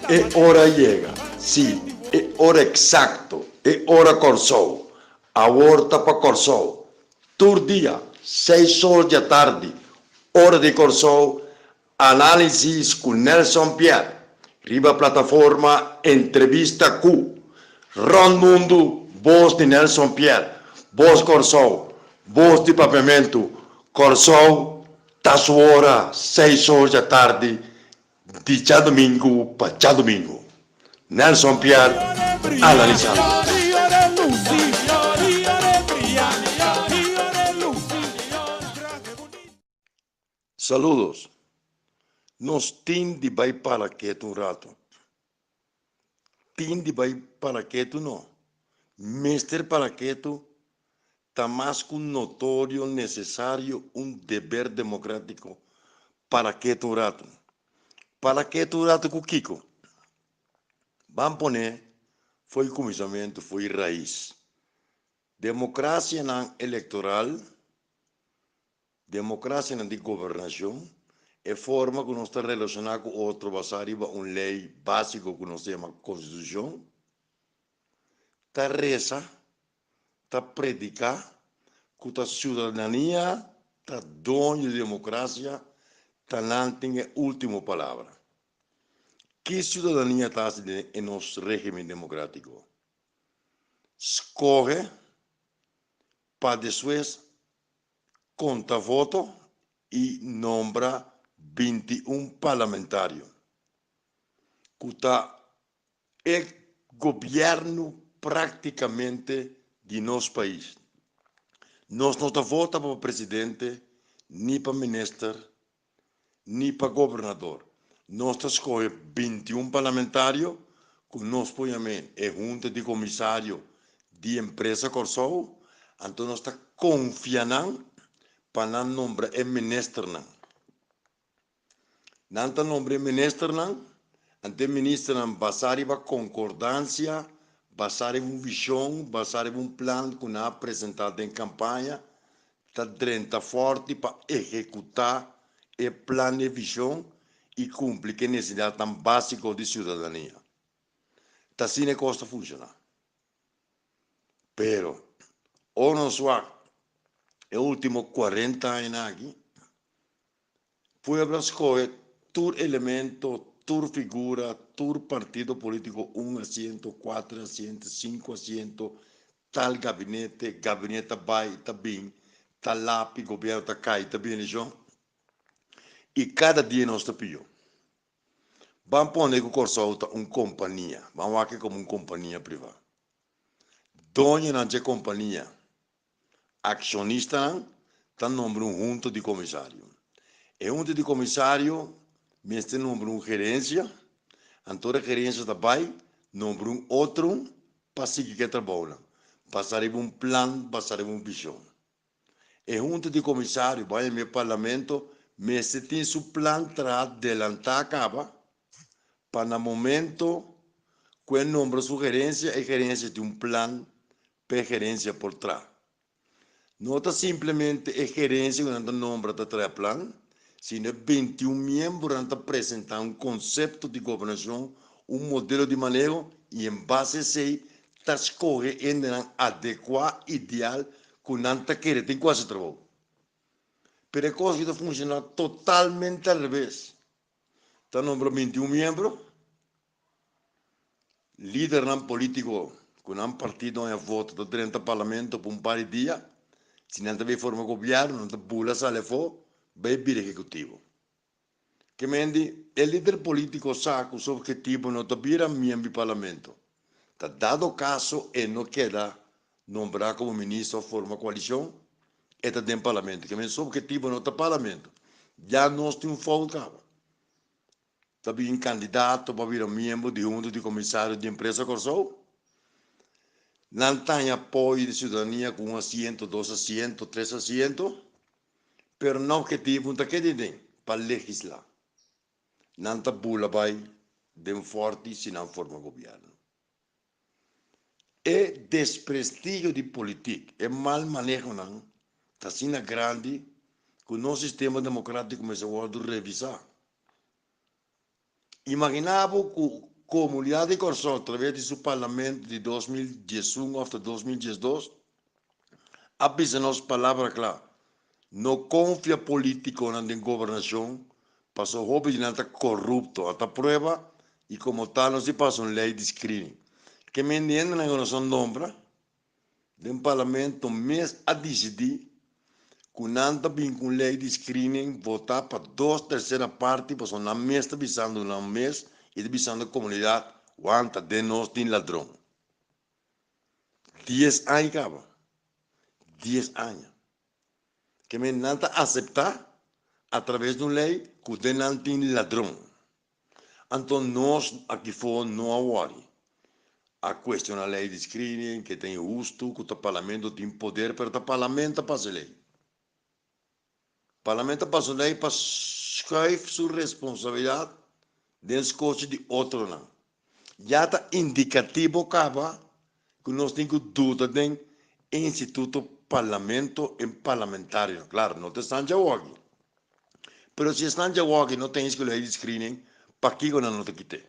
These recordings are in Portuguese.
Es hora llega, sí, es hora exacto, es hora Corsou, aborta para Corsou, día, 6 horas de tarde, hora de Corsou, análisis con Nelson Pierre, riba plataforma Entrevista Q, Ron Mundo, voz de Nelson Pierre, voz Corsou, voz de Pavimento, Corsou, tá sua hora, 6 horas da tarde, de já domingo para já domingo. Nelson Pierre, analizando. Saludos. Nos tindi vai para quieto un rato. Tindi vai para quieto no. Mister para quieto, está más que un notorio necesario, un deber democrático para quieto un rato. Para quieto un rato com Kiko. Vamos poner, foi começamento, foi raiz. Democracia não eleitoral, democracia não de governação, é forma que nós está relacionado com outro, basariba uma lei básica que nós chama Constituição, está reza, está predicar, que a cidadania, está dono de democracia, está não tem a última palavra. Que cidadania está em nosso regime democrático? Escorre para depois conta voto e nombra 21 parlamentários. Que está o governo praticamente de nosso país. Nós não votamos para o presidente, nem para ministro, nem para governador. Nós escolhemos 21 parlamentários, que nós ponhamos a junta de comissário de empresa Corsou, então nós estamos confiando para nombrar o ministro. Não está nombrar o ministro, ante o ministro basar em concordância, basar em uma visão, basar em plano que não apresentado em campanha, está drenta forte para executar o plano de visão e cumprir a necessidade tão básica de cidadania. Está assim a costa funcionar. Pero, o não só, os últimos 40 anos aqui, foi a escolher todo elemento, toda figura, todo partido político, 1 assento, 4 assentos, 5 assentos, tal gabinete vai, está bem, tal lápis, governo está cai, está bem, e cada dia nós está pior. Vamos pôr que o Corsou está uma companhia, vamos aqui como uma companhia privada. Dona não é companhia, acionista está nombrando junta de comissário. E junta de comissário, mestre nombra uma gerência, então a gerência também nombra outro para seguir que trabalha. Passar um plano, passar uma visão. E junta de comissário, vai no parlamento, mestre tem seu plano para adelantar acaba, para no momento, quando nombra sua gerência, a gerência tem um plano para a gerência por trás. Não está simplesmente a gerência que não nombra para trás plano, sino 21 membros que apresentar um conceito de governação, um modelo de manejo e em base a isso, está escolhendo adequado, ideal, que não está querendo, tem quase trabalho. Pero a coisa que está funcionando totalmente ao revés. Está nombrando 21 membros, líder político, com um partido em voto do 30 parlamento por um par de dias, se não tem forma governo, não tem bula, sale fora, vai vir executivo. Que mendi, o líder político sabe que o seu objetivo não está vir a membro do parlamento. Está dado o caso e não queda nombrar como ministro forma coalição, e está dentro do parlamento. Que mendi, o seu objetivo não está no parlamento. Já nós temos um fogo de cabo. Está bem candidato para vir membro de junta de comissário de empresa Corsou. Não tem apoio de cidadania com 1 assento, 2 assentos, 3 assentos, pero não objetivo não tem para legislar. Não está bula vai de forte se não forma governo. É desprestígio de política, é mal manejo não, está sendo grande que o nosso sistema democrático começou a revisar. Imaginava que comunidade de Corsol, através de seu parlamento de 2011 até 2012, avisa nos palavra clara. Não confia político na governação, passou roubo de nada corrupto, até prova, e como tal, não se passa uma lei de screening. Que me entende na nossa nombra, do parlamento, mês a decidir, que não tem com lei de screening, votar para 2/3 partes, porque na mês está visando um mês, e está visando a comunidade, quanta de nós tem ladrão. 10 anos, acaba. 10 anos. Que me não aceitar, através de uma lei, que não tem ladrão. Então, nós aqui fora não worry. A questão da lei de screening, que tem justo, que o parlamento tem poder, mas o parlamento passa a lei. O parlamento passa a lei para escrever sua responsabilidade das coisas de outro não. Já está indicativo, acaba, que nós temos que dúvida do Instituto Parlamento e Parlamentário. Claro, não estão já aqui. Mas se estão já aqui, não tem lei de screening, para que não te quite?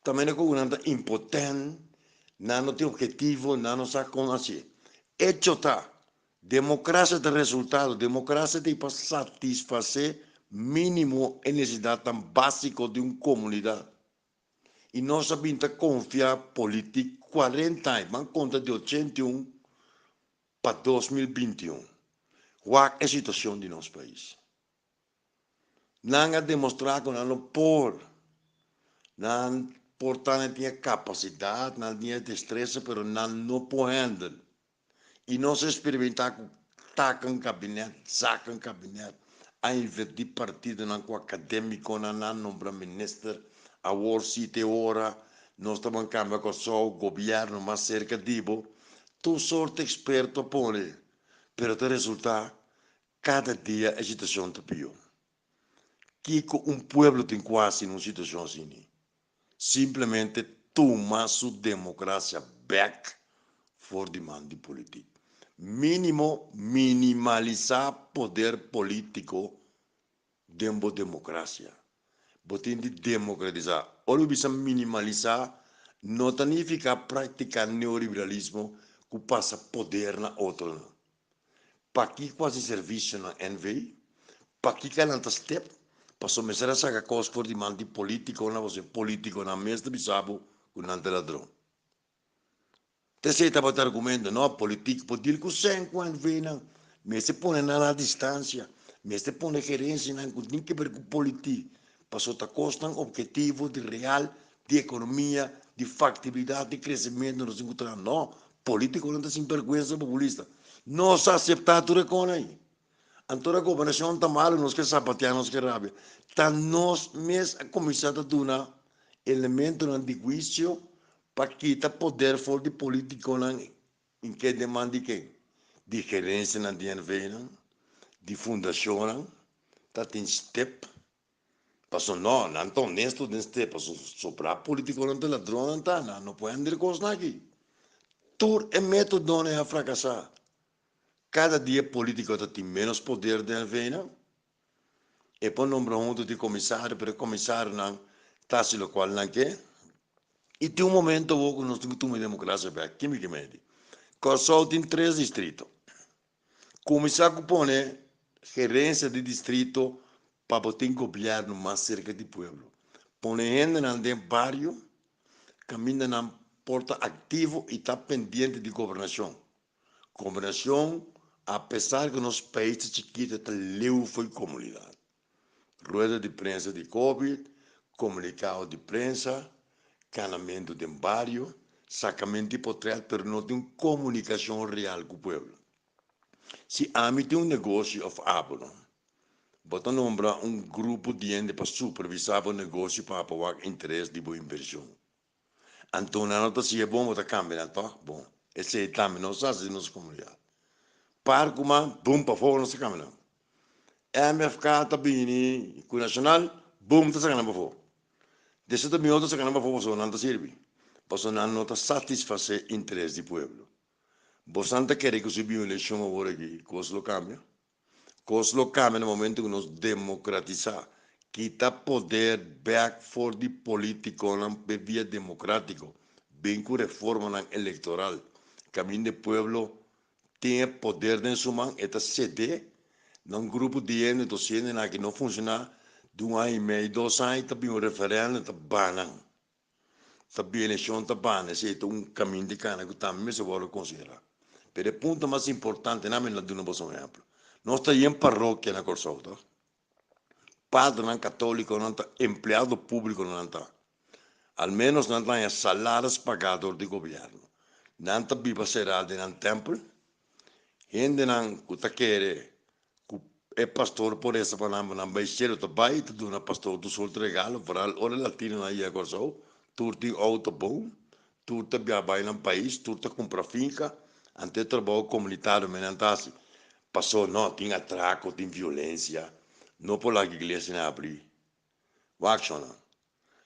Também é como nada impotente, não tem objetivo, não sabe como assim. Hecho está. Democracia de resultado, democracia tem para satisfazer mínimo a necessidade tão básica de uma comunidade. E nós sabemos confiar político 40 anos, mas conta de 81 para 2021. Qual é a situação de nosso país? Não é demonstrar que não pode. Não portanto tinha capacidade, não tinha destreza, mas não pode handle. E nós experimentar com tacam gabinete, sacam gabinete, a invertir partido com acadêmico, não nombra ministro, a war city hora, nós estamos em câmara com o governo, mas cerca de tu sorte experto põe, pero te resulta, cada dia a situação está pior. Que pueblo tem quase numa situação assim. Simplesmente toma sua democracia back for demand de política. Mínimo, minimalizar poder político dentro da democracia. Botem de democratizar. Olha, bisa minimalizar, não significa praticar neoliberalismo que passa poder na outra. Para que quase serviço na NVI? Para que não step? Para começar a sacar coisas por demand de político, não você político na mesa de bisabo, que não tem ladrão. Você está botando argumento, não, político, pode dizer que o 50 vem, mas se põe na distância, mas se põe gerência, não tem que ver com político. Passou a costa um objetivo de real, de economia, de factibilidade, de crescimento, não se encontra. Não, político não tem sem vergonha populista. Não se aceitar tudo com aí. Então a governação está mal, nós que sapatear, nós que rabia. Está nós mesmos começando a dar elementos de juízo para quitar poder for de político em que demanda de quem? De gerência na DNV, de fundação, tá tem step. Passou não estou honesto nesse step, passou sobrar político não tem ladrão, não pode andar coisas aqui. Tudo é método onde é fracassar. Cada dia político tem menos poder de DNV, e por nombrar de comissário, pero comissário não está se lo qual não quer. E tem momento que nós temos uma democracia para aqui, que me diz. Corsol tem 3 distritos. Começar a pôr gerência de distrito para ter governo mais cerca do povo. Põe gente no bairro, caminha na porta ativo e está pendente de governação. Governação, apesar que nos países chiquitos está leu foi comunidade. Rueda de prensa de Covid, comunicado de prensa, canamento de bairro, sacamento de potreal, mas não tem comunicação real com o povo. Se a mim tem negócio of abono, bota nombrar grupo de gente para supervisar o negócio para apoiar interesse de boa inversão. Então, não está se é bom, está cambiando, tá? Bom, esse é também não sabe se nos comunidade. Para como, bom, para fora, não se cambia. MFK está bem, com nacional, bom, está sacando para fora. Desse também outro sacando para fora, não está servindo. Porque não está satisfazer o interesse do povo. Você não quer que se viu eleição agora aqui, coisa lo cambia? Coisa lo cambia no momento que nós democratizar Kita poder back for the político na via democrático, bem com reforma eleitoral. Caminho de pueblo tem poder em sua mão, eta ceder num grupo de anos, que não funciona, de 1 ano e meio, 2 anos, também um referendo, está banando. Também a eleição está banando, esse é um caminho de cana que também se pode considerar. Mas o ponto mais importante, não é de um exemplo. Nós estamos em paróquia na Corsauta. Padre não católico, não está, empregado público não está. Al menos não está salários pagados do governo. Não está viva serada no templo. Gente não está querendo é pastor por essa palavra não vai ser o pai tu na pastor tu solta regalo para ora latino aí agora só tu tem auto bom tu te vai no país tu te compra finca ante trabalho comunitário menantasi passou não tem atraco tem violência não por lá que a igreja não abre waxona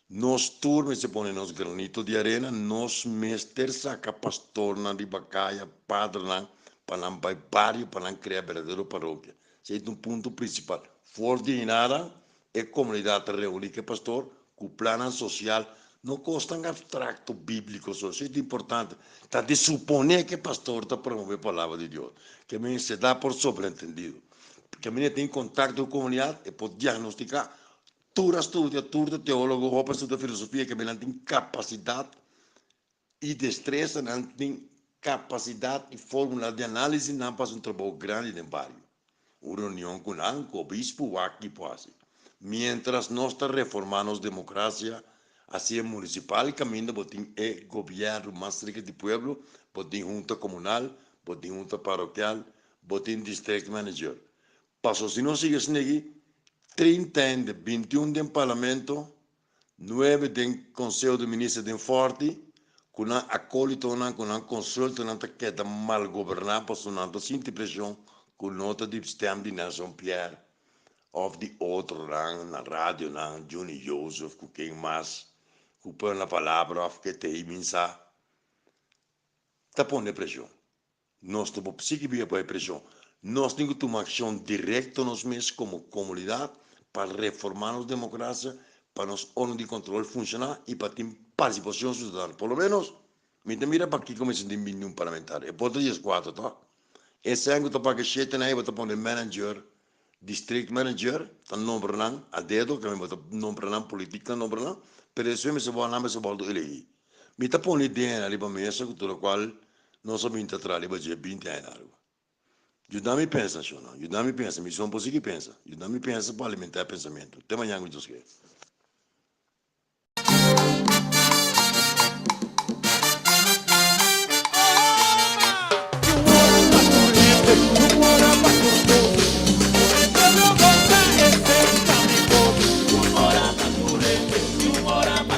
nós turmas se põe nos granito de arena nós mestre saca pastor na de bacaia padre na para não vai barrio para não criar verdadeiro paróquia. Esse é um ponto principal. Coordenada é comunidade reunida, pastor, com o plano social, não custa um abstracto bíblico, isso é importante. Está de suponer que o pastor está promovendo a palavra de Deus, que a mim se dá por sobreentendido. Porque a mim tem contato com a comunidade e pode diagnosticar, tudo estuda, tudo teólogo, roupa estuda filosofia, que a mim tem capacidade e destreza, não tem capacidade e fórmula de análise, não faz um trabalho grande no bairro. Uma reunião com o bispo, aqui, quase. Mientras nós reformamos a democracia, assim é municipal, caminho, botim é governo mais rico do povo, botim junta comunal, botim junta paroquial, botim district manager. Passou, se não sigue assim, 30 anos, 21 do parlamento, 9 do conselho de ministros de forte, com um acólito, com um consulta, que é mal governado, passando sem pressão, com nota de stem de Nelson Pierre, of de outro rang, na rádio, na Johnny Joseph, com quem mais, com põe a palavra, of que te imensa, está pondo pressão. Nós temos psiquia para pressão. Nós temos que tomar ação direta nós mesmos, como comunidade, para reformar a democracia, para nos órgãos de controle funcionar e para ter participação cidadã. Por lo menos, me mira para aqui como se tem um parlamentar. É por 3 4, tá? Esse ano que para que chete na vou pôr manager, district manager, tá nombrando a dedo, que eu vou nombrando política, nombrando, pero isso me se vai lá, me se vai do ele. Me tá pondo ideia ali para mesa, com o qual nós somos atrás, vai dizer 20 anos. Ajudar-me a pensar, ajudar-me a pensar, missão por si que pensa, ajudar-me a pensar para alimentar o pensamento. Até amanhã, com Deus quer.